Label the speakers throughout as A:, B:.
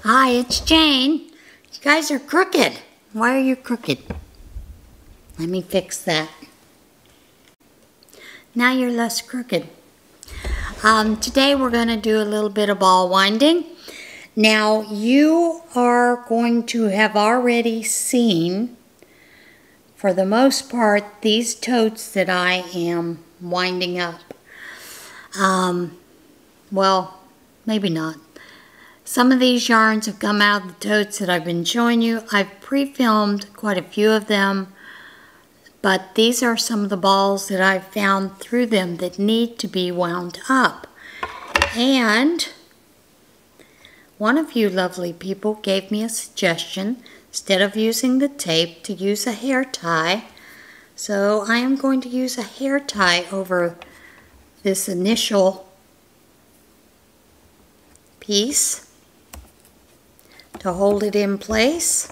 A: Hi, it's Jane. You guys are crooked. Why are you crooked? Let me fix that. Now you're less crooked. Today we're going to do a little bit of ball winding. Now you are going to have already seen, for the most part, these totes that I am winding up. Well, maybe not. Some of these yarns have come out of the totes that I've been showing you. I've pre-filmed quite a few of them, but these are some of the balls that I've found through them that need to be wound up. And one of you lovely people gave me a suggestion, instead of using the tape, to use a hair tie. So I am going to use a hair tie over this initial piece to hold it in place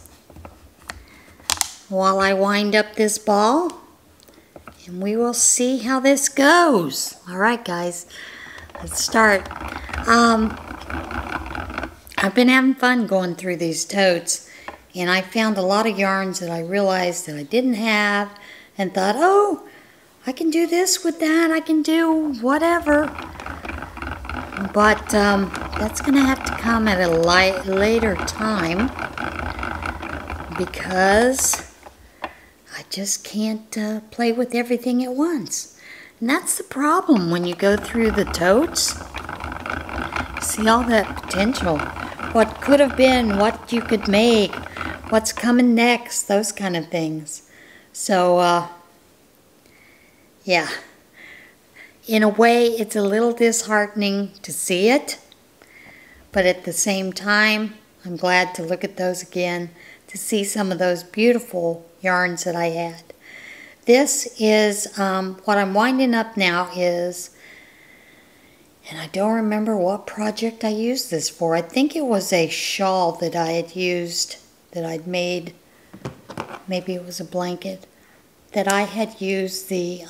A: while I wind up this ball, and we will see how this goes. Alright guys, let's start. I've been having fun going through these totes, and I found a lot of yarns that I realized that I didn't have and thought, oh, I can do this with that, I can do whatever. But that's going to have to come at a later time, because I just can't play with everything at once. And that's the problem when you go through the totes. See all that potential. What could have been, what you could make, what's coming next, those kind of things. So, yeah. In a way, it's a little disheartening to see it, but at the same time, I'm glad to look at those again, to see some of those beautiful yarns that I had. This is, what I'm winding up now is, and I don't remember what project I used this for. I think it was a shawl that I had used, that I'd made, maybe it was a blanket, that I had used the,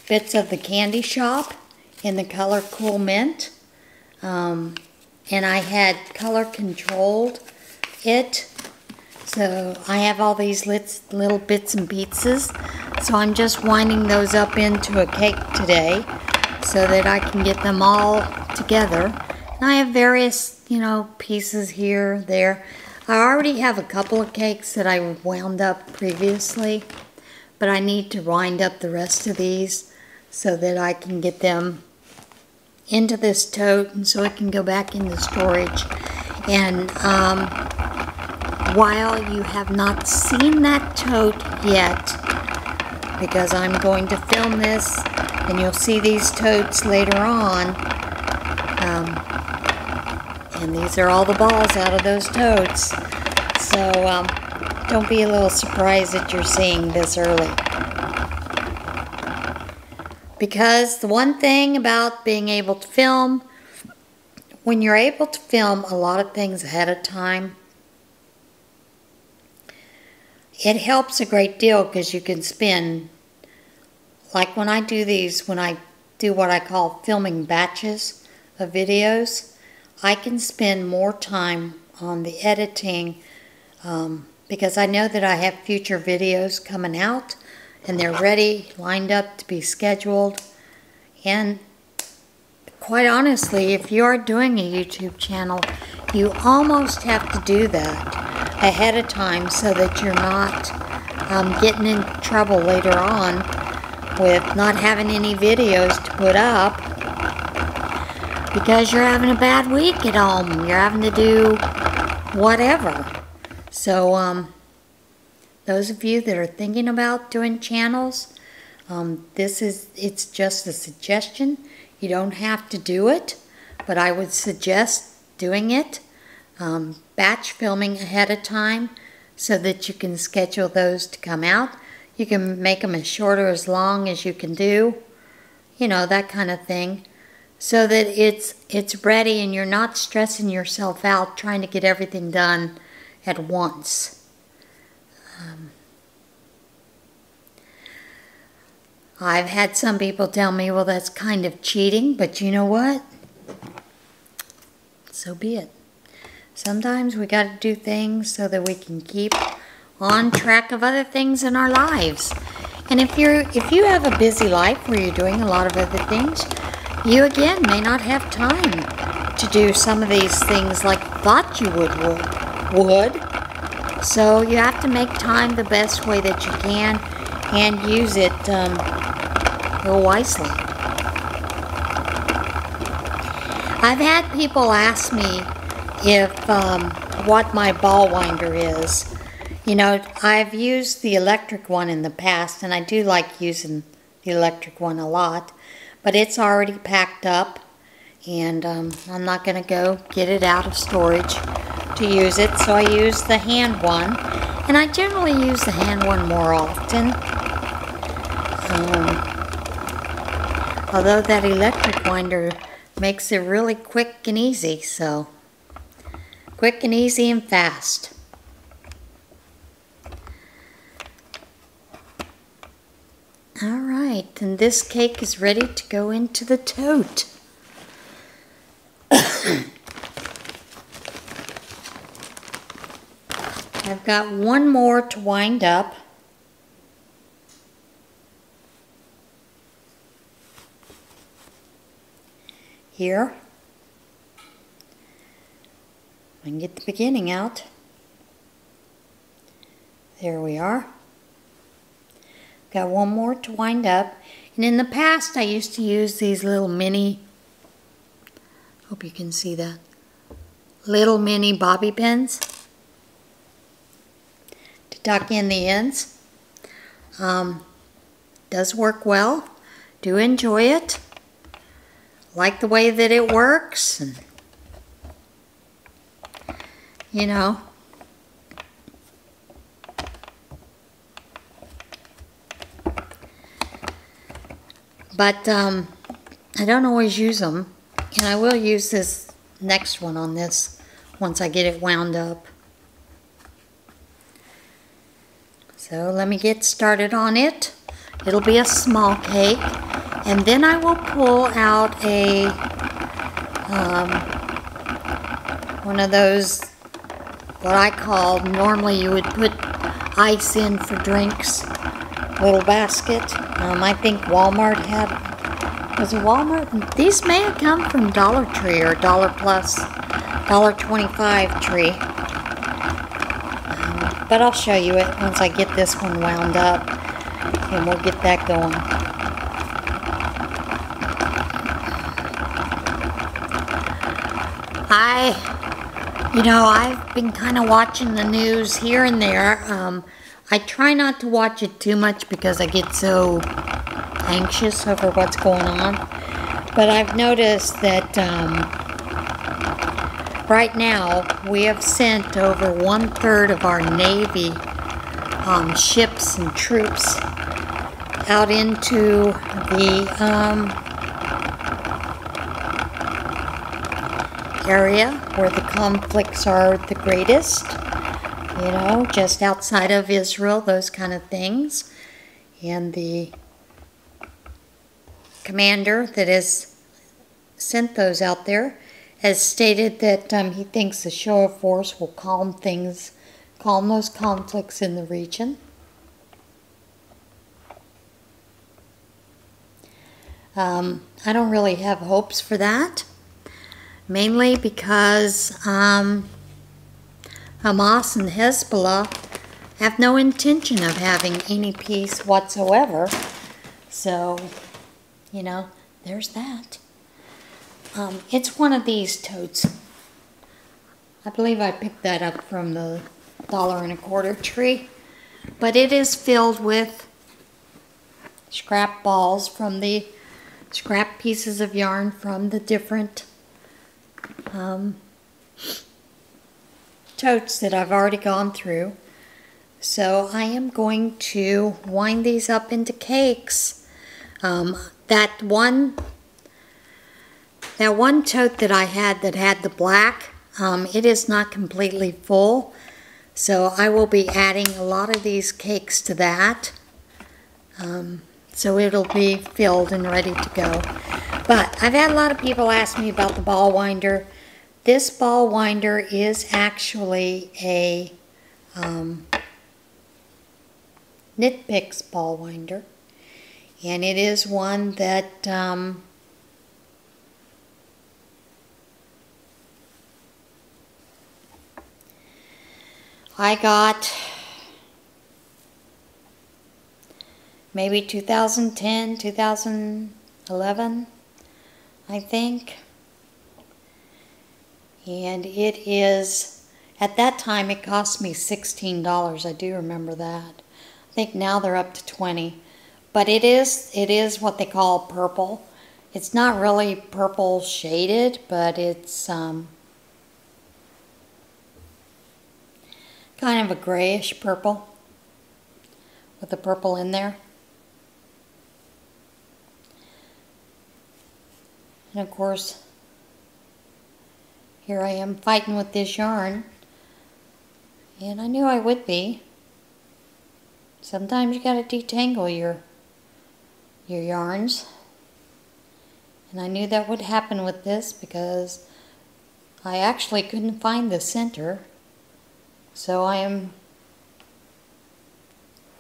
A: bits of the candy shop in the color Cool Mint, and I had color controlled it, so I have all these little bits and pieces, so I'm just winding those up into a cake today so that I can get them all together. And I have various, pieces here, there. I already have a couple of cakes that I wound up previously, but I need to wind up the rest of these so that I can get them into this tote and so it can go back into storage. And while you have not seen that tote yet, because I'm going to film this and you'll see these totes later on, and these are all the balls out of those totes, so don't be a little surprised that you're seeing this early. Because the one thing about being able to film, when you're able to film a lot of things ahead of time, it helps a great deal, because you can spend, like when I do these, when I do what I call filming batches of videos, I can spend more time on the editing, because I know that I have future videos coming out, and they're ready, lined up to be scheduled. And quite honestly, if you're doing a YouTube channel, you almost have to do that ahead of time so that you're not getting in trouble later on with not having any videos to put up because you're having a bad week at home. You're having to do whatever. So, those of you that are thinking about doing channels, it's just a suggestion. You don't have to do it, but I would suggest doing it. Batch filming ahead of time so that you can schedule those to come out. You can make them as short or as long as you can do, that kind of thing, so that it's ready and you're not stressing yourself out trying to get everything done at once. I've had some people tell me, well, that's kind of cheating, but you know what? So be it. Sometimes we got to do things so that we can keep on track of other things in our lives. And if you have a busy life where you're doing a lot of other things, you again may not have time to do some of these things like you thought you would. So you have to make time the best way that you can and use it real wisely. I've had people ask me if what my ball winder is. You know, I've used the electric one in the past, and I do like using the electric one a lot, but it's already packed up, and I'm not going to go get it out of storage to use it, so I use the hand one, and I generally use the hand one more often. Although that electric winder makes it really quick and easy, so quick and easy and fast. Alright, and this cake is ready to go into the tote. I've got one more to wind up. Here. I can get the beginning out. There we are. Got one more to wind up. And in the past I used to use these little mini, hope you can see that, little mini bobby pins to tuck in the ends. Does work well. Do enjoy it. Like the way that it works. And, you know. But I don't always use them, and I will use this next one on this once I get it wound up. So let me get started on it. It'll be a small cake, and then I will pull out a one of those, what I call, normally you would put ice in for drinks, little basket. I think Walmart had, was it Walmart? These may have come from Dollar Tree or Dollar Plus, $1.25 Tree. But I'll show you it once I get this one wound up, and we'll get that going. I've been kind of watching the news here and there. I try not to watch it too much because I get so anxious over what's going on. But I've noticed that right now we have sent over 1/3 of our Navy ships and troops out into the area where the conflicts are the greatest. You know, just outside of Israel, those kind of things. And the commander that has sent those out there has stated that he thinks a show of force will calm those conflicts in the region. I don't really have hopes for that, mainly because Hamas and Hezbollah have no intention of having any peace whatsoever. So, you know, there's that. It's one of these totes. I believe I picked that up from the $1.25 tree. But it is filled with scrap balls from the scrap pieces of yarn from the different totes that I've already gone through. So I am going to wind these up into cakes. That one tote that I had that had the black, it is not completely full. So I will be adding a lot of these cakes to that. so it'll be filled and ready to go. But I've had a lot of people ask me about the ball winder. This ball winder is actually a Knit Picks ball winder, and it is one that I got maybe 2010, 2011, I think. And it is, at that time it cost me $16. I do remember that. I think now they're up to 20. But it is what they call purple. It's not really purple shaded, but it's kind of a grayish purple with the purple in there. And of course, here I am fighting with this yarn, and I knew I would be. Sometimes you gotta detangle your yarns, and I knew that would happen with this because I actually couldn't find the center, so I am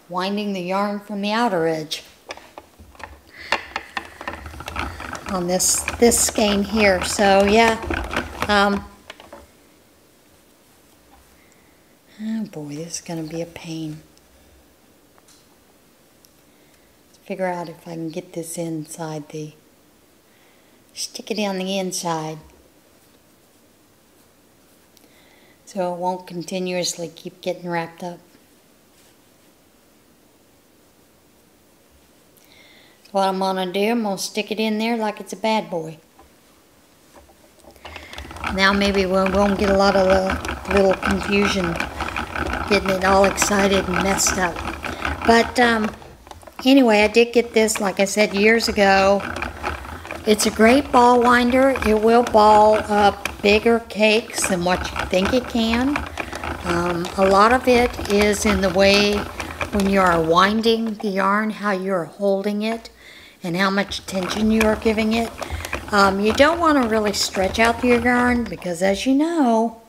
A: winding the yarn from the outer edge on this skein here. So yeah. Oh boy, this is going to be a pain. Let's figure out if I can get this inside stick it on the inside so it won't continuously keep getting wrapped up. So what I'm going to do, I'm going to stick it in there like it's a bad boy. Now maybe we won't get a lot of little confusion, getting it all excited and messed up. But anyway, I did get this, like I said, years ago. It's a great ball winder. It will ball up bigger cakes than what you think it can. A lot of it is in the way when you are winding the yarn, how you're holding it and how much attention you are giving it. You don't want to really stretch out your yarn because, as you know,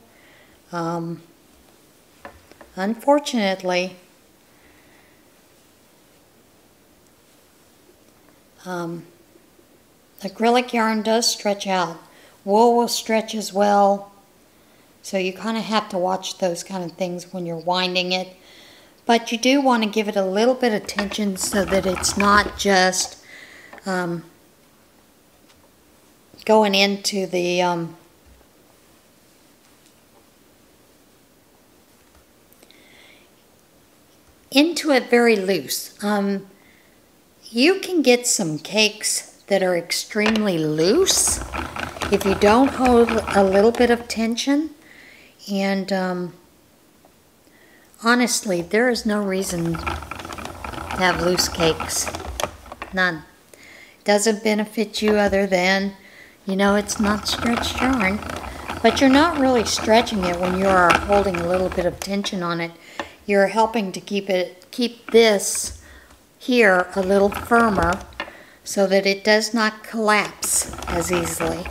A: unfortunately, acrylic yarn does stretch out. Wool will stretch as well, so you kind of have to watch those kind of things when you're winding it. But you do want to give it a little bit of tension so that it's not just going into the into it very loose. You can get some cakes that are extremely loose if you don't hold a little bit of tension, and honestly, there is no reason to have loose cakes. None. Doesn't benefit you other than, you know, it's not stretched yarn, but you're not really stretching it when you are holding a little bit of tension on it. You're helping to keep this here a little firmer so that it does not collapse as easily.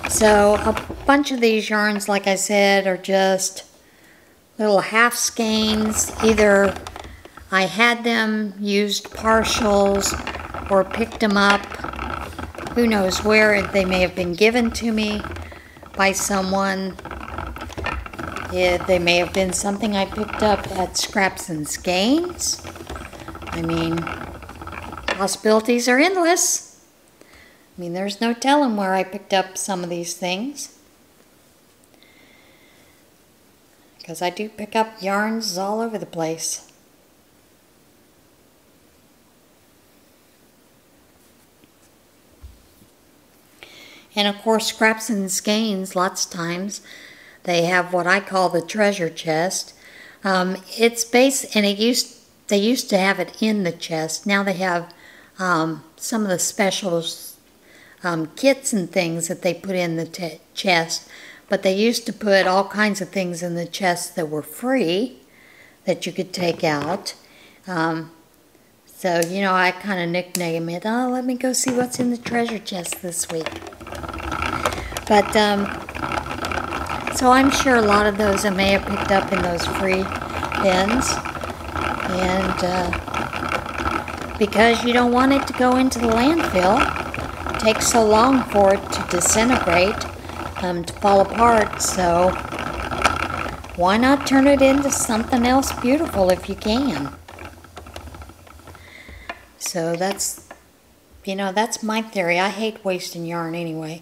A: So a bunch of these yarns, like I said, are just little half skeins. Either I had them, used partials, or picked them up. Who knows where they may have been given to me by someone. They may have been something I picked up at Scraps and Skeins. I mean, possibilities are endless. I mean, there's no telling where I picked up some of these things, because I do pick up yarns all over the place. And of course, Scraps and Skeins, lots of times, they have what I call the treasure chest. It's based, and they used to have it in the chest. Now they have some of the specials, kits and things that they put in the chest. But they used to put all kinds of things in the chest that were free, that you could take out. So, you know, I kind of nickname it, oh, let me go see what's in the treasure chest this week. But, so I'm sure a lot of those I may have picked up in those free bins. And because you don't want it to go into the landfill, it takes so long for it to disintegrate, to fall apart. So why not turn it into something else beautiful if you can? So that's, you know, that's my theory. I hate wasting yarn anyway.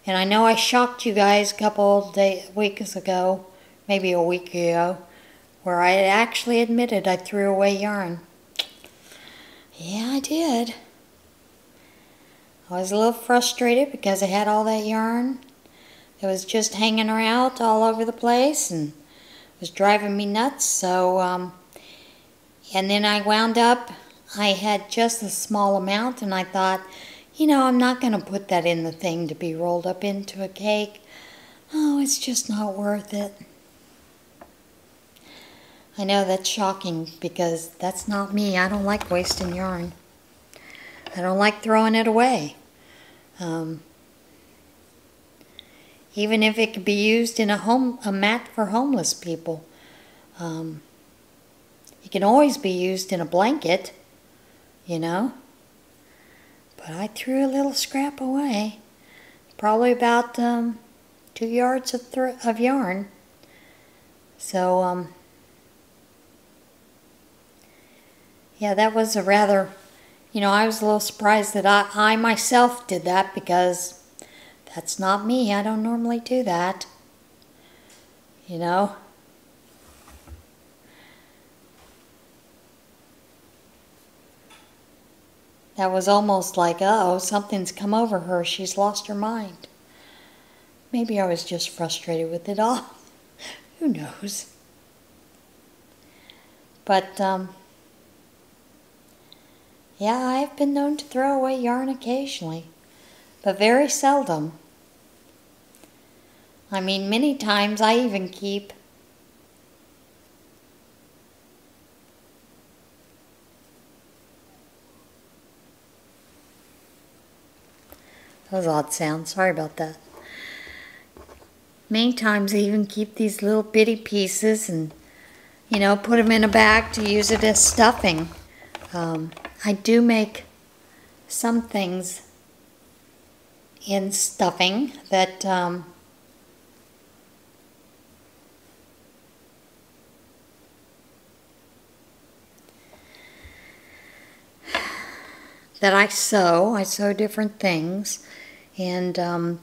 A: And I know I shocked you guys a couple weeks ago, maybe a week ago, where I actually admitted I threw away yarn. Yeah, I did. I was a little frustrated because I had all that yarn. It was just hanging around all over the place and was driving me nuts. So, and then I wound up, I had just a small amount, and I thought, you know, I'm not going to put that in the thing to be rolled up into a cake. Oh, it's just not worth it. I know that's shocking because that's not me. I don't like wasting yarn. I don't like throwing it away. Even if it could be used in a mat for homeless people. It can always be used in a blanket, you know. But I threw a little scrap away. Probably about 2 yards of yarn. So, yeah, that was a rather, you know, I was a little surprised that I myself did that because that's not me. I don't normally do that, you know. That was almost like, uh-oh, something's come over her. She's lost her mind. Maybe I was just frustrated with it all. Who knows? But, yeah, I've been known to throw away yarn occasionally, but very seldom. I mean, many times I even keep that was odd sound, sorry about that. Many times I even keep these little bitty pieces and, you know, put them in a bag to use it as stuffing. I do make some things in stuffing that that I sew. I sew different things, and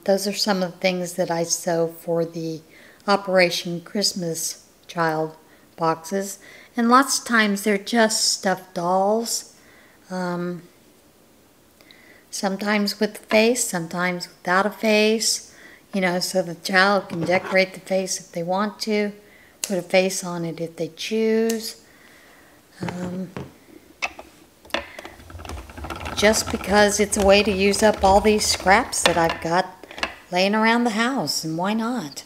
A: those are some of the things that I sew for the Operation Christmas Child boxes. And lots of times they're just stuffed dolls. Sometimes with the face, sometimes without a face, you know, so the child can decorate the face if they want to, put a face on it if they choose. Just because it's a way to use up all these scraps that I've got laying around the house, and why not?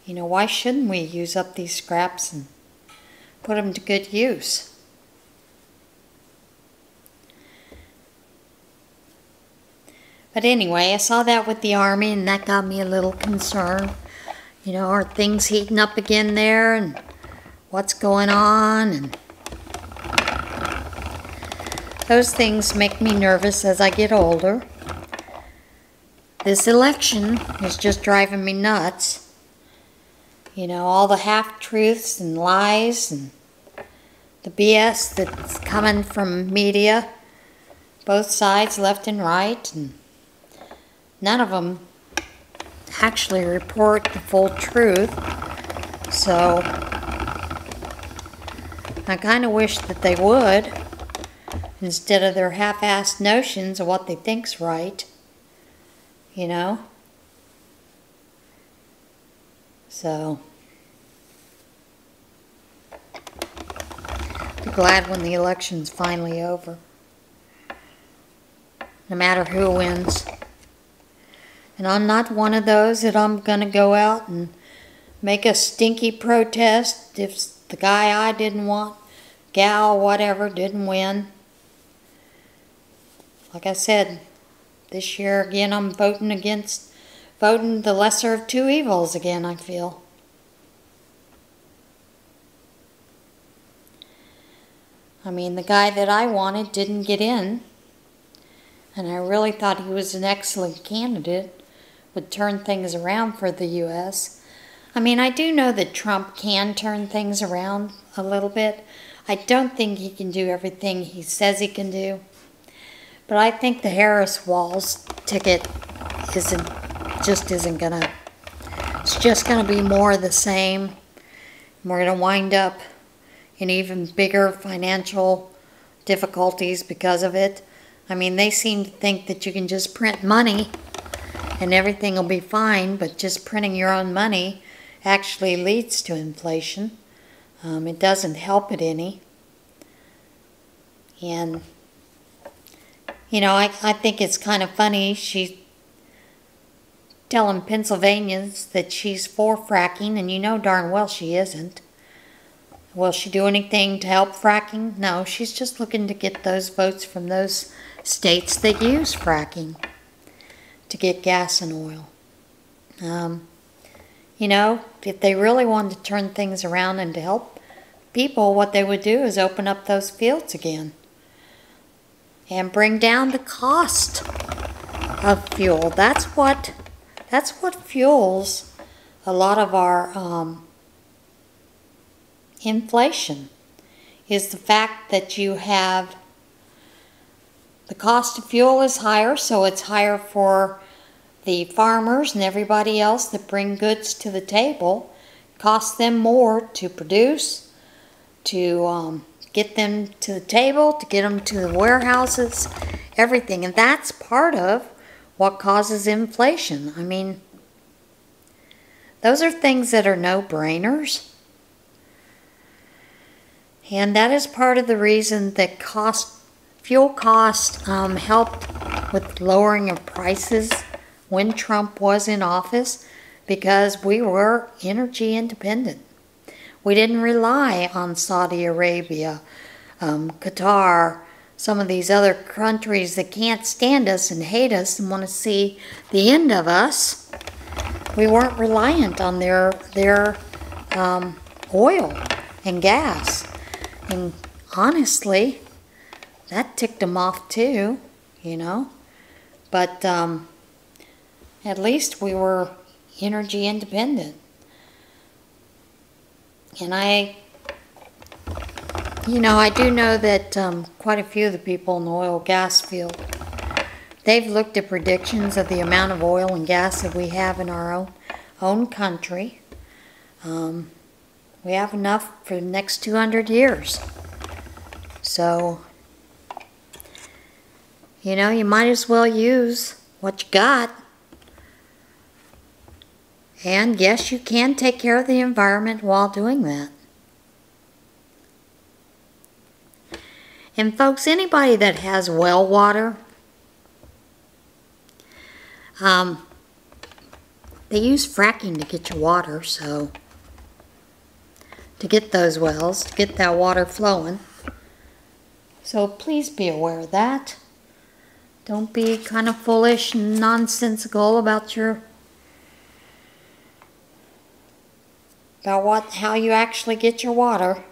A: You know, why shouldn't we use up these scraps and put them to good use? But anyway, I saw that with the Army, and that got me a little concerned. You know, are things heating up again there, and what's going on? And those things make me nervous as I get older. This election is just driving me nuts. You know, all the half-truths and lies and the BS that's coming from media, both sides, left and right, and none of them actually report the full truth. So I kind of wish that they would, instead of their half-assed notions of what they think's right, you know. So be glad when the election's finally over, no matter who wins. And I'm not one of those that I'm going to go out and make a stinky protest if the guy I didn't want, gal, whatever, didn't win. like I said, this year again I'm voting the lesser of two evils again, I feel. I mean, the guy that I wanted didn't get in, and I really thought he was an excellent candidate, would turn things around for the U.S. I mean, I do know that Trump can turn things around a little bit. I don't think he can do everything he says he can do. But I think the Harris-Walz ticket isn't gonna, it's just gonna be more of the same. We're gonna wind up in even bigger financial difficulties because of it. I mean, they seem to think that you can just print money and everything will be fine, but just printing your own money actually leads to inflation. It doesn't help it any. And, you know, I think it's kind of funny. She's telling Pennsylvanians that she's for fracking, and you know darn well she isn't. Will she do anything to help fracking? No, she's just looking to get those votes from those states that use fracking to get gas and oil. You know, if they really wanted to turn things around and to help people, what they would do is open up those fields again and bring down the cost of fuel. That's what fuels a lot of our inflation, is the fact that you have the cost of fuel is higher, so it's higher for the farmers and everybody else that bring goods to the table. It costs them more to produce, to get them to the table, to get them to the warehouses, everything. And that's part of what causes inflation. I mean, those are things that are no-brainers. And that is part of the reason that fuel cost helped with lowering of prices when Trump was in office, because we were energy independent. We didn't rely on Saudi Arabia, Qatar, some of these other countries that can't stand us and hate us and want to see the end of us. We weren't reliant on their oil and gas. And honestly, that ticked them off too, you know. But at least we were energy independent. And I do know that quite a few of the people in the oil gas field, they've looked at predictions of the amount of oil and gas that we have in our own country. We have enough for the next 200 years. So, you know, you might as well use what you got. And yes, you can take care of the environment while doing that. And folks, anybody that has well water, they use fracking to get your water, so to get those wells, to get that water flowing. So please be aware of that. Don't be kind of foolish and nonsensical about how you actually get your water.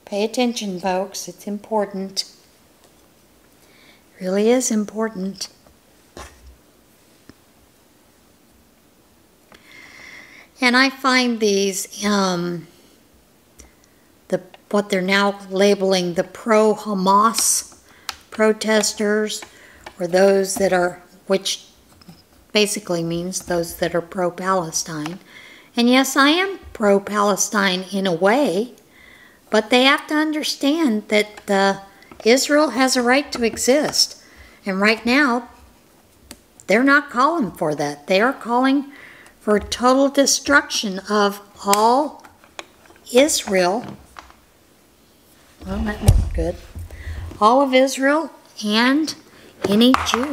A: Pay attention, folks. It's important. It really is important. And I find these, what they're now labeling the pro-Hamas protesters, or those that are, which basically means those that are pro-Palestine. And yes, I am pro-Palestine in a way, but they have to understand that Israel has a right to exist. And right now, they're not calling for that. They are calling for total destruction of all Israel. Well, that looked good. All of Israel and any Jew.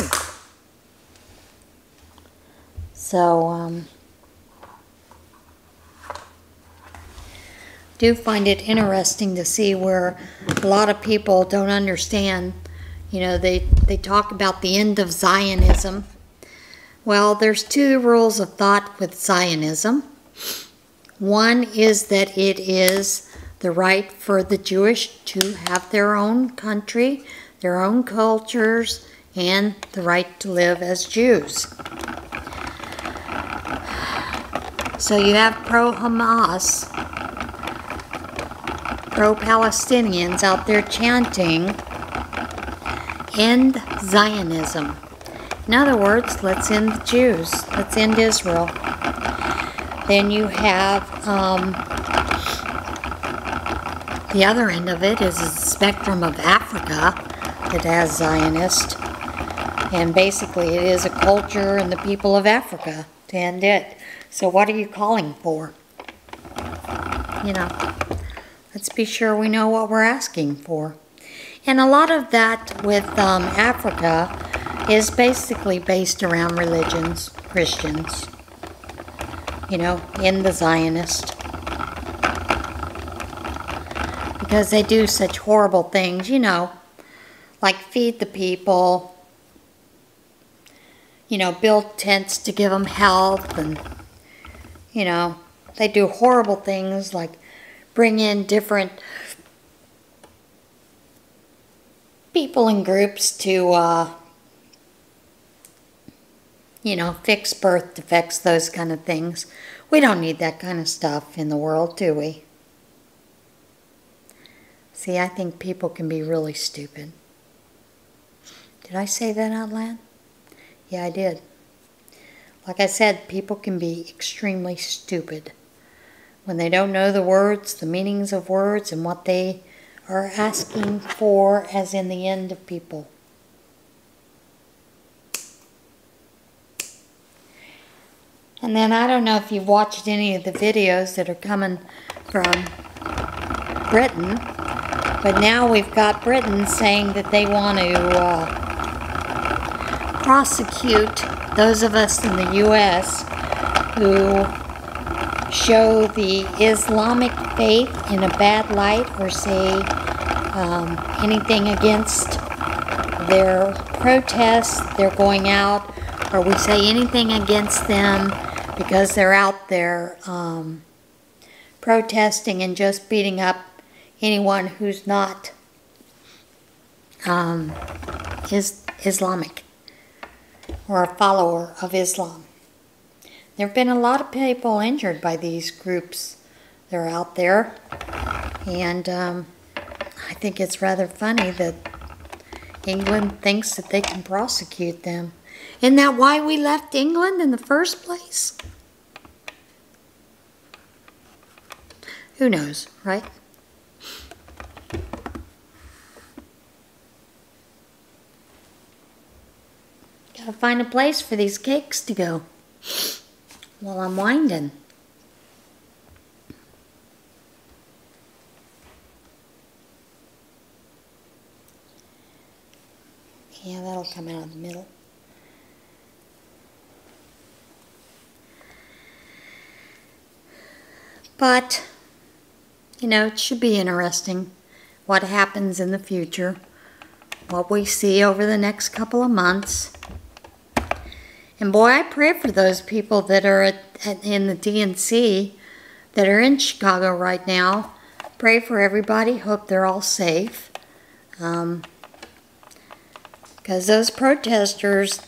A: So, do find it interesting to see where a lot of people don't understand, You know, they talk about the end of Zionism. Well, there's two rules of thought with Zionism. One is that it is the right for the Jewish to have their own country, their own cultures, and the right to live as Jews. So you have pro-Hamas, pro-Palestinians out there chanting, "End Zionism." In other words, let's end the Jews. Let's end Israel. Then you have the other end of it is a spectrum of Africa that has Zionist. And basically it is a culture and the people of Africa to end it. So what are you calling for? You know, let's be sure we know what we're asking for. And a lot of that with Africa is basically based around religions, Christians, you know, in the Zionist. Because they do such horrible things, you know, like feed the people, you know, build tents to give them health, and, you know, they do horrible things like bring in different people and groups to, you know, fix birth defects, those kind of things. We don't need that kind of stuff in the world, do we? See, I think people can be really stupid. Did I say that out loud? Yeah, I did. Like I said, people can be extremely stupid when they don't know the words, the meanings of words, and what they are asking for as in the end of people. And then I don't know if you've watched any of the videos that are coming from Britain, but now we've got Britain saying that they want to prosecute those of us in the U.S. who show the Islamic faith in a bad light or say anything against their protests, they're going out, or we say anything against them because they're out there protesting and just beating up anyone who's not Islamic or a follower of Islam. There have been a lot of people injured by these groups that are out there, and I think it's rather funny that England thinks that they can prosecute them. Isn't that why we left England in the first place? Who knows, right? Gotta find a place for these cakes to go while I'm winding. Yeah, that'll come out of the middle. But, you know, it should be interesting what happens in the future, what we see over the next couple of months. And boy, I pray for those people that are in the DNC that are in Chicago right now. Pray for everybody. Hope they're all safe. Because those protesters,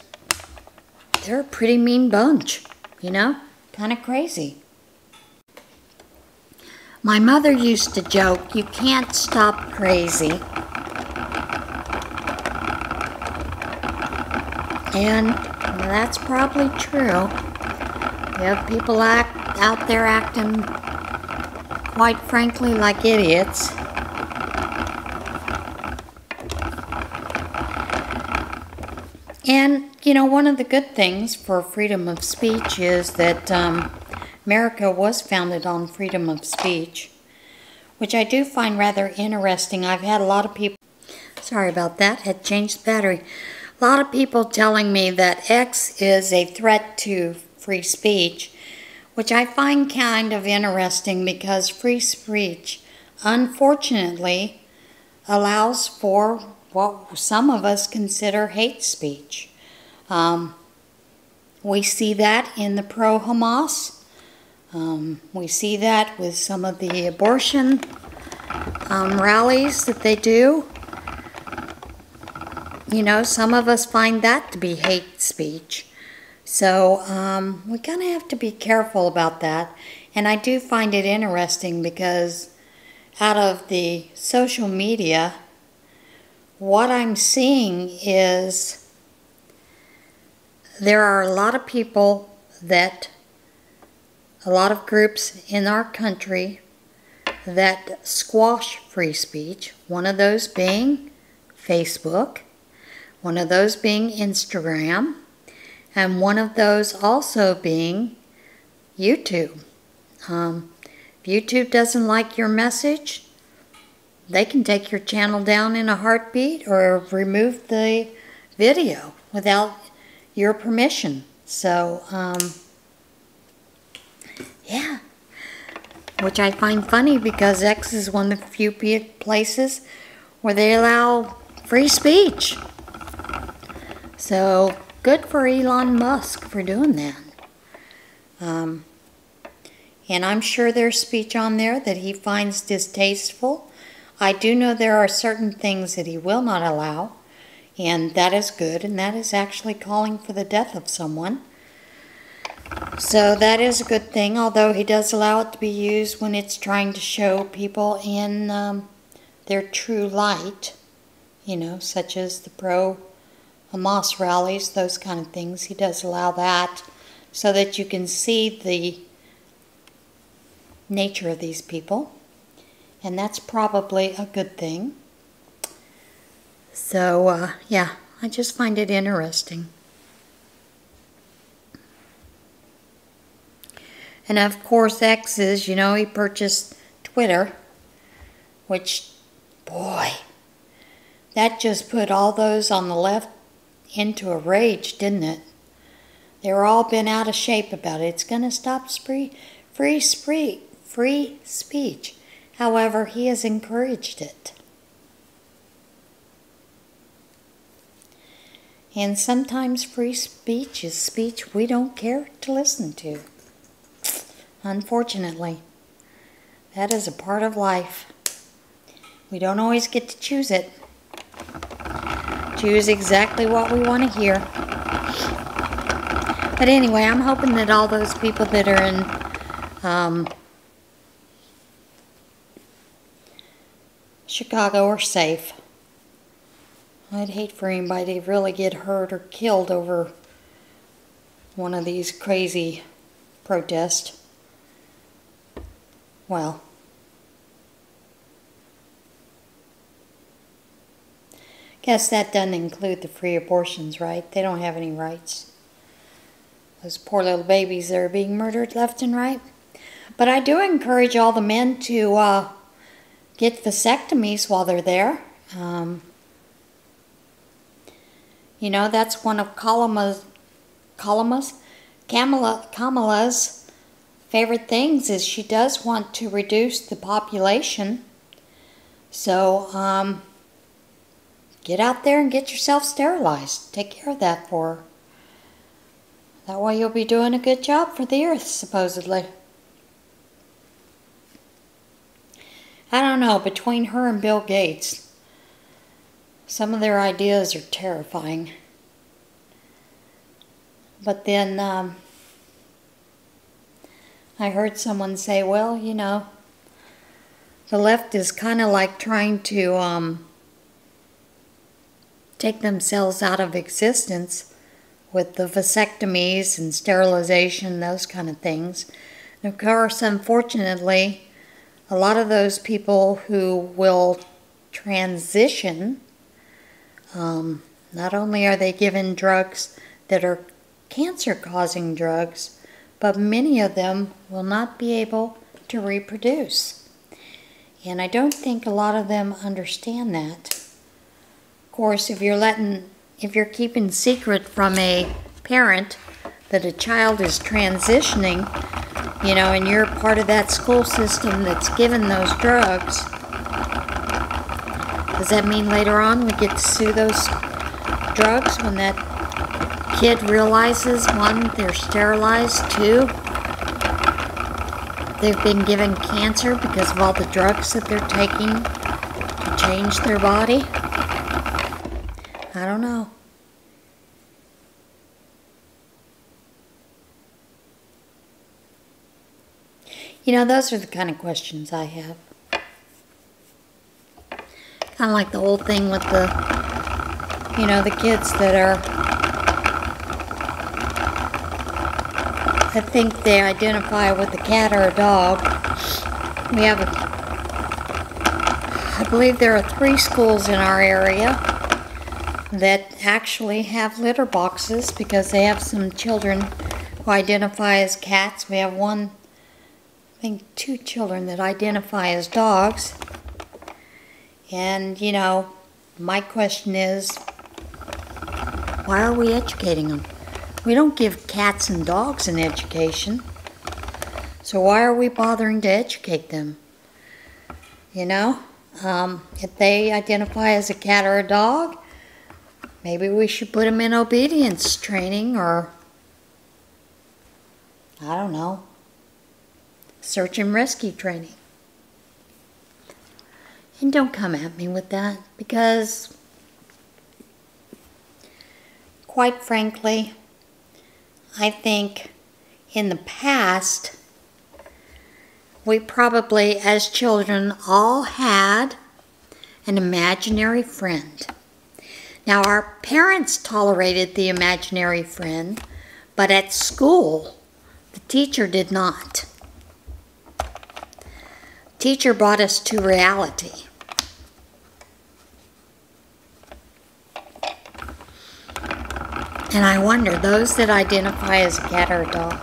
A: they're a pretty mean bunch, you know? Kind of crazy. My mother used to joke, you can't stop crazy. And that's probably true. You have people out there acting, quite frankly, like idiots. And, you know, one of the good things for freedom of speech is that America was founded on freedom of speech, which I do find rather interesting. I've had a lot of people, sorry about that, had changed the battery. A lot of people telling me that X is a threat to free speech, which I find kind of interesting because free speech, unfortunately, allows for what some of us consider hate speech. We see that in the pro-Hamas. We see that with some of the abortion rallies that they do. You know, some of us find that to be hate speech. So we kind of have to be careful about that. And I do find it interesting because out of the social media, what I'm seeing is there are a lot of people a lot of groups in our country that squash free speech, one of those being Facebook, one of those being Instagram, and one of those also being YouTube. If YouTube doesn't like your message, they can take your channel down in a heartbeat or remove the video without your permission. So, yeah. Which I find funny because X is one of the few places where they allow free speech. So, good for Elon Musk for doing that. And I'm sure there's speech on there that he finds distasteful. I do know there are certain things that he will not allow, and that is good, and that is actually calling for the death of someone. So that is a good thing, although he does allow it to be used when it's trying to show people in their true light, you know, such as the pro-Hamas rallies, those kind of things. He does allow that so that you can see the nature of these people, and that's probably a good thing. So, yeah, I just find it interesting. And of course, X is, you know, he purchased Twitter, which, boy, that just put all those on the left into a rage, didn't it? They were all been out of shape about it. It's going to stop free speech. However, he has encouraged it. And sometimes free speech is speech we don't care to listen to. Unfortunately, that is a part of life. We don't always get to choose it. Choose exactly what we want to hear. But anyway, I'm hoping that all those people that are in Chicago are safe. I'd hate for anybody to really get hurt or killed over one of these crazy protests. Well, guess that doesn't include the free abortions, right? They don't have any rights. Those poor little babies that are being murdered left and right. But I do encourage all the men to get vasectomies while they're there. You know, that's one of Kamala's favorite things, is she does want to reduce the population. So, get out there and get yourself sterilized. Take care of that for her. That way you'll be doing a good job for the earth, supposedly. I don't know, between her and Bill Gates, some of their ideas are terrifying. But then I heard someone say, well, you know, the left is kind of like trying to take themselves out of existence with the vasectomies and sterilization, those kind of things. And of course, unfortunately, a lot of those people who will transition, not only are they given drugs that are cancer-causing drugs, but many of them will not be able to reproduce. And I don't think a lot of them understand that. Of course, if you're keeping secret from a parent that a child is transitioning, you know, and you're part of that school system that's given those drugs, Does that mean later on we get to sue those drugs when that kid realizes, one, they're sterilized, two, they've been given cancer because of all the drugs that they're taking to change their body? I don't know. You know, those are the kind of questions I have. Kind of like the whole thing with the, you know, the kids that are, I think they identify with a cat or a dog. We have, I believe there are 3 schools in our area that actually have litter boxes because they have some children who identify as cats. We have one, I think 2 children that identify as dogs. And, you know, my question is, why are we educating them? We don't give cats and dogs an education. So why are we bothering to educate them? You know, if they identify as a cat or a dog, maybe we should put them in obedience training or, I don't know, search and rescue training. And don't come at me with that, because quite frankly, I think in the past, we probably as children all had an imaginary friend. Now our parents tolerated the imaginary friend, but at school, the teacher did not. Teacher brought us to reality. And I wonder, those that identify as a cat or a dog,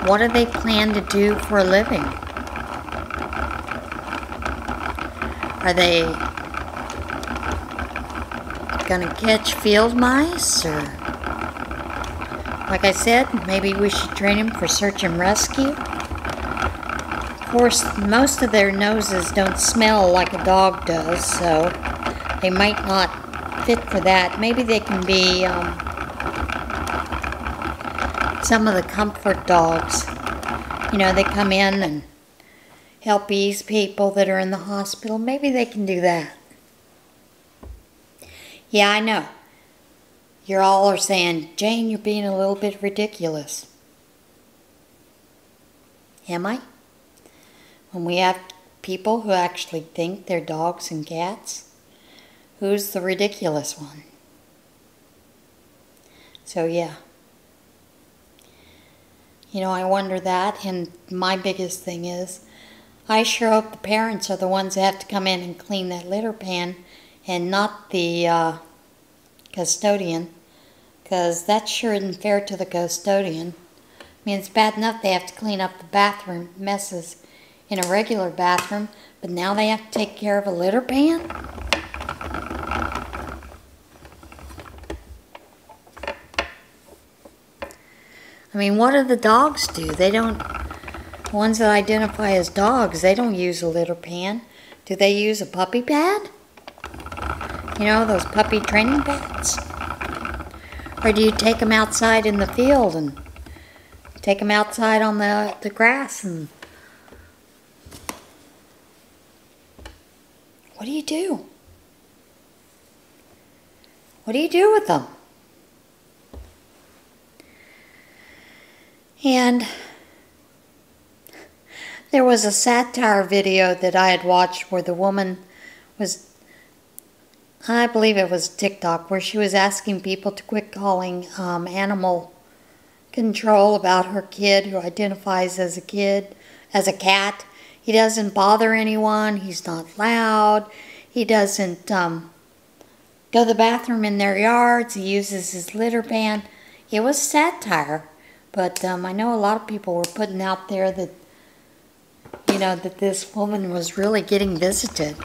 A: what do they plan to do for a living? Are they gonna catch field mice, or, like I said, maybe we should train them for search and rescue? Of course, most of their noses don't smell like a dog does, so they might not fit for that. Maybe they can be some of the comfort dogs. You know, they come in and help ease people that are in the hospital. Maybe they can do that. Yeah, I know. You all are saying, Jane, you're being a little bit ridiculous. Am I? When we have people who actually think they're dogs and cats, who's the ridiculous one? So yeah. You know, I wonder that, and my biggest thing is, I sure hope the parents are the ones that have to come in and clean that litter pan, and not the custodian, because that sure isn't fair to the custodian. I mean, it's bad enough they have to clean up the bathroom messes in a regular bathroom, but now they have to take care of a litter pan? I mean, what do the dogs do? They don't, the ones that identify as dogs, they don't use a litter pan. Do they use a puppy pad? You know, those puppy training pads? Or do you take them outside in the field and take them outside on the grass and what do you do? What do you do with them? And there was a satire video that I had watched where the woman was, I believe it was TikTok, where she was asking people to quit calling animal control about her kid who identifies as a cat. He doesn't bother anyone. He's not loud. He doesn't go to the bathroom in their yards. He uses his litter pan. It was satire. But I know a lot of people were putting out there that, you know, that this woman was really getting visited.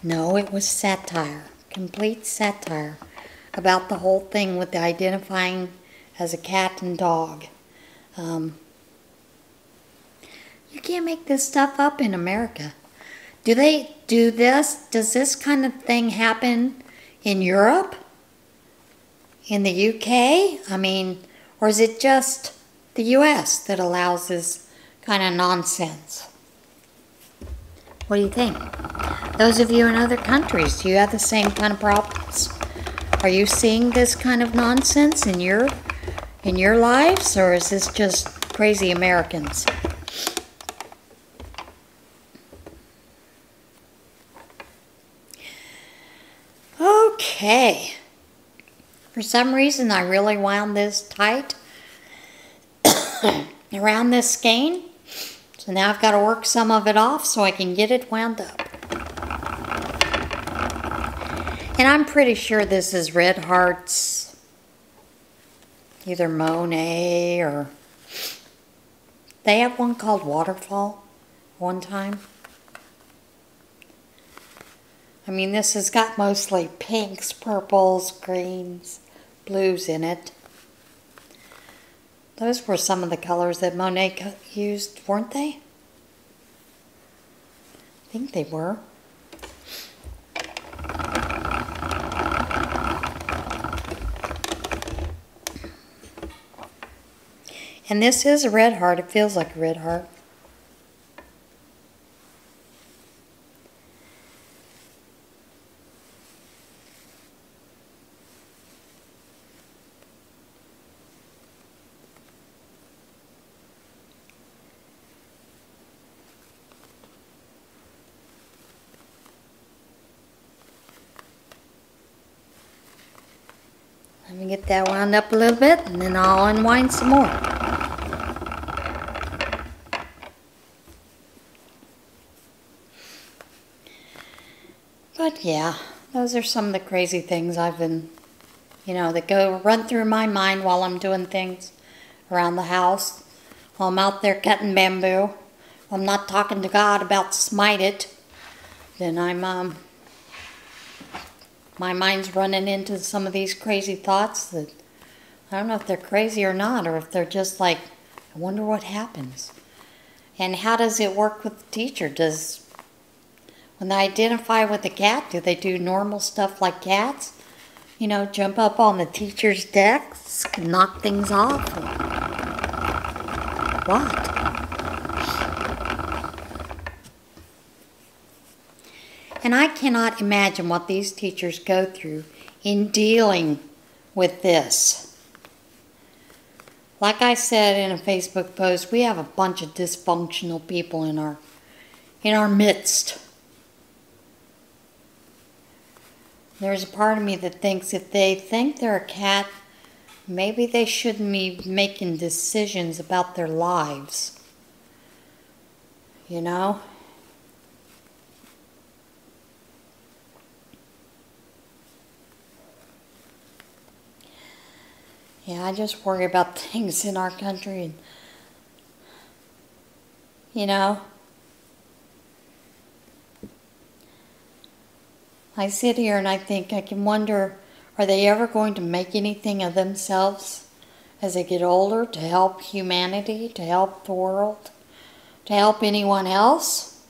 A: No, it was satire. Complete satire about the whole thing with the identifying as a cat and dog. You can't make this stuff up in America. Do they do this? Does this kind of thing happen in Europe? In the UK? I mean, or is it just the US that allows this kind of nonsense? What do you think? Those of you in other countries, do you have the same kind of problems? Are you seeing this kind of nonsense in your lives, or is this just crazy Americans? Okay. For some reason, I really wound this tight around this skein. So now I've got to work some of it off so I can get it wound up. And I'm pretty sure this is Red Heart's, either Monet or... They have one called Waterfall one time. I mean, this has got mostly pinks, purples, greens, blues in it. Those were some of the colors that Monet used, weren't they? I think they were. And this is a red heart. It feels like a red heart. Let me get that wound up a little bit, and then I'll unwind some more. But yeah, those are some of the crazy things I've been, that run through my mind while I'm doing things around the house. While I'm out there cutting bamboo. I'm not talking to God about smite it. Then my mind's running into some of these crazy thoughts that I don't know if they're crazy or not, or if they're just like, I wonder what happens. And how does it work with the teacher? When they identify with the cat, do they do normal stuff like cats? Jump up on the teacher's desk and knock things off? Or what? And I cannot imagine what these teachers go through in dealing with this. Like I said in a Facebook post, we have a bunch of dysfunctional people in our midst. There's a part of me that thinks if they think they're a cat, maybe they shouldn't be making decisions about their lives. Yeah, I just worry about things in our country and, I sit here and I think, I can wonder, are they ever going to make anything of themselves as they get older to help humanity, to help the world, to help anyone else?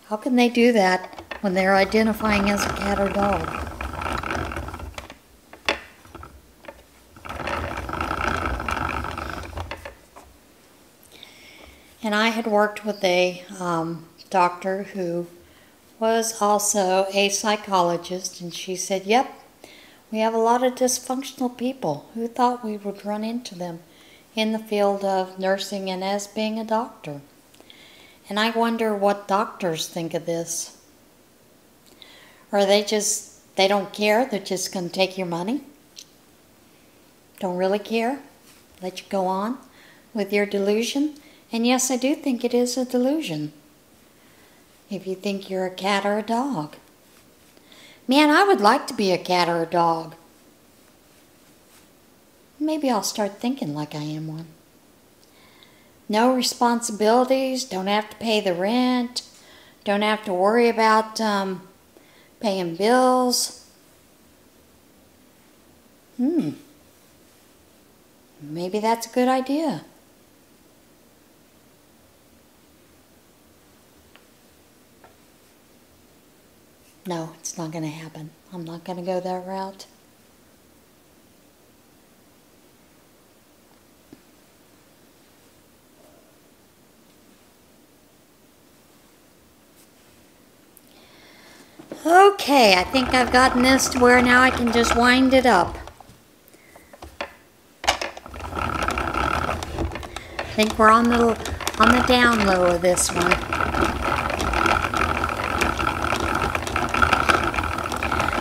A: How can they do that when they're identifying as a cat or dog? And I had worked with a doctor who was also a psychologist, and she said, yep, we have a lot of dysfunctional people. Who thought we would run into them in the field of nursing and as being a doctor? And I wonder what doctors think of this. Or they don't care, they're just going to take your money? Don't really care? Let you go on with your delusion? And yes, I do think it is a delusion. If you think you're a cat or a dog. Man, I would like to be a cat or a dog. Maybe I'll start thinking like I am one. No responsibilities, don't have to pay the rent, don't have to worry about paying bills. Maybe that's a good idea. No, it's not going to happen. I'm not going to go that route. Okay, I think I've gotten this to where now I can just wind it up. I think we're on the down low of this one.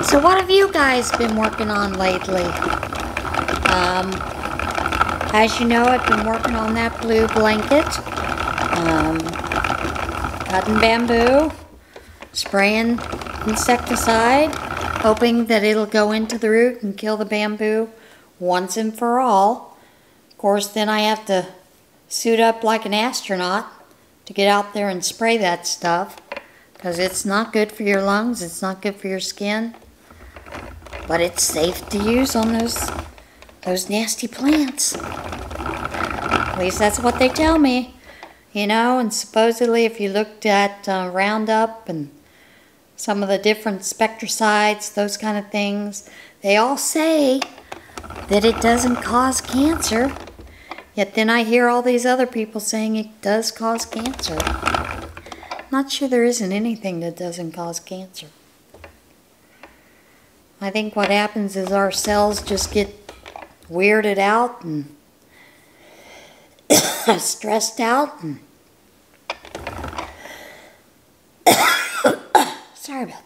A: So what have you guys been working on lately? As you know, I've been working on that blue blanket, cutting bamboo, spraying insecticide, hoping that it'll go into the root and kill the bamboo once and for all. Of course, then I have to suit up like an astronaut to get out there and spray that stuff, because it's not good for your lungs, it's not good for your skin, but it's safe to use on those nasty plants. At least that's what they tell me, you know. And supposedly if you looked at Roundup and some of the different spectricides, those kind of things, they all say that it doesn't cause cancer. Yet then I hear all these other people saying it does cause cancer. I'm not sure there isn't anything that doesn't cause cancer. I think what happens is our cells just get weirded out and stressed out. And sorry about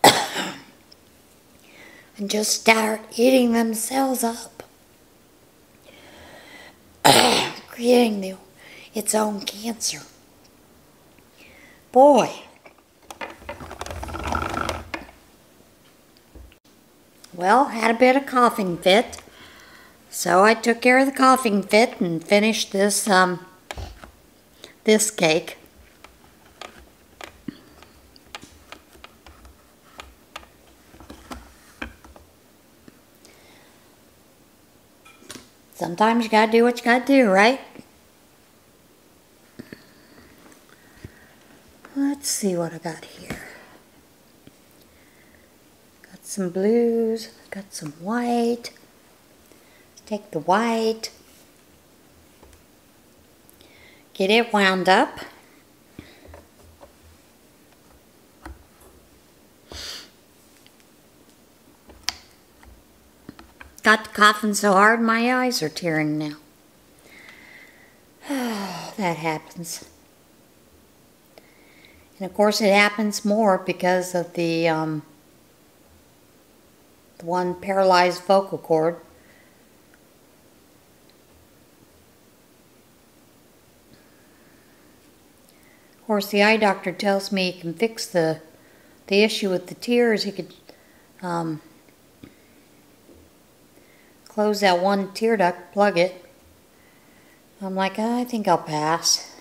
A: that. And just start eating themselves up, creating its own cancer. Boy. Well, had a bit of coughing fit, so I took care of the coughing fit and finished this this cake. Sometimes you gotta do what you gotta do, right? Let's see what I got here. Got some blues, got some white. Let's take the white, get it wound up. Got to coughing so hard my eyes are tearing now. That happens. And of course it happens more because of the one paralyzed vocal cord. Of course the eye doctor tells me he can fix the issue with the tears. He could close that one tear duct, plug it. I'm like, I think I'll pass.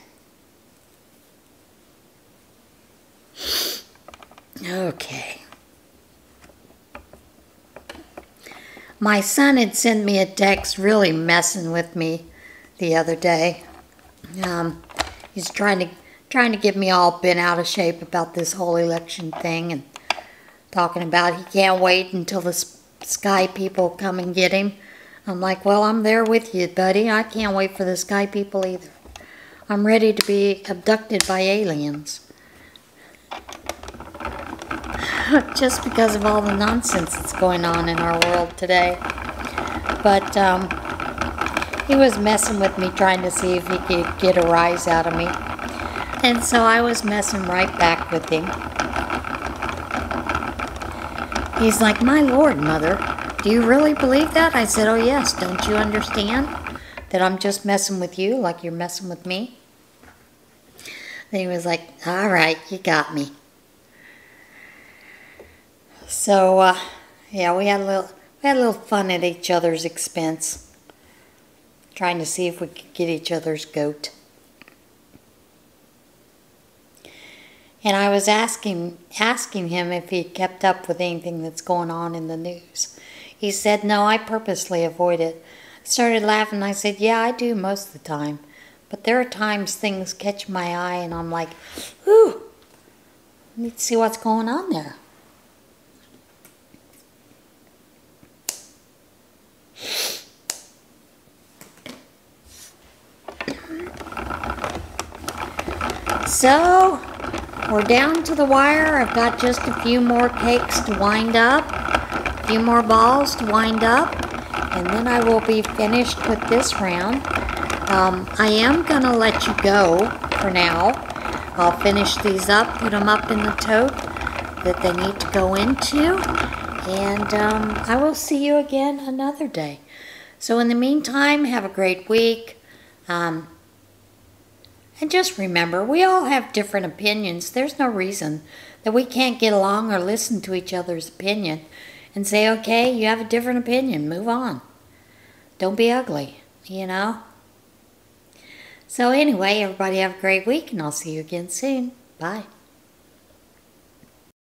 A: Okay. My son had sent me a text really messing with me the other day. He's trying to get me all bent out of shape about this whole election thing, and talking about he can't wait until the sky people come and get him. I'm like, well, I'm there with you, buddy. I can't wait for the sky people either. I'm ready to be abducted by aliens. Just because of all the nonsense that's going on in our world today. But he was messing with me, trying to see if he could get a rise out of me. And so I was messing right back with him. He's like, my Lord, Mother, do you really believe that? I said, oh yes, don't you understand that I'm just messing with you like you're messing with me? Then he was like, all right, you got me. So, yeah, we had a little fun at each other's expense, trying to see if we could get each other's goat. And I was asking him if he kept up with anything that's going on in the news. He said, no, I purposely avoid it. I started laughing. I said, yeah, I do most of the time. But there are times things catch my eye and I'm like, ooh, I need to see what's going on there. So, we're down to the wire. I've got just a few more cakes to wind up, a few more balls to wind up, and then I will be finished with this round. I am going to let you go for now. I'll finish these up, put them up in the tote that they need to go into, and I will see you again another day. So in the meantime, have a great week. And just remember, we all have different opinions. There's no reason that we can't get along or listen to each other's opinion and say, okay, you have a different opinion, move on. Don't be ugly, you know? So anyway, everybody have a great week, and I'll see you again soon. Bye.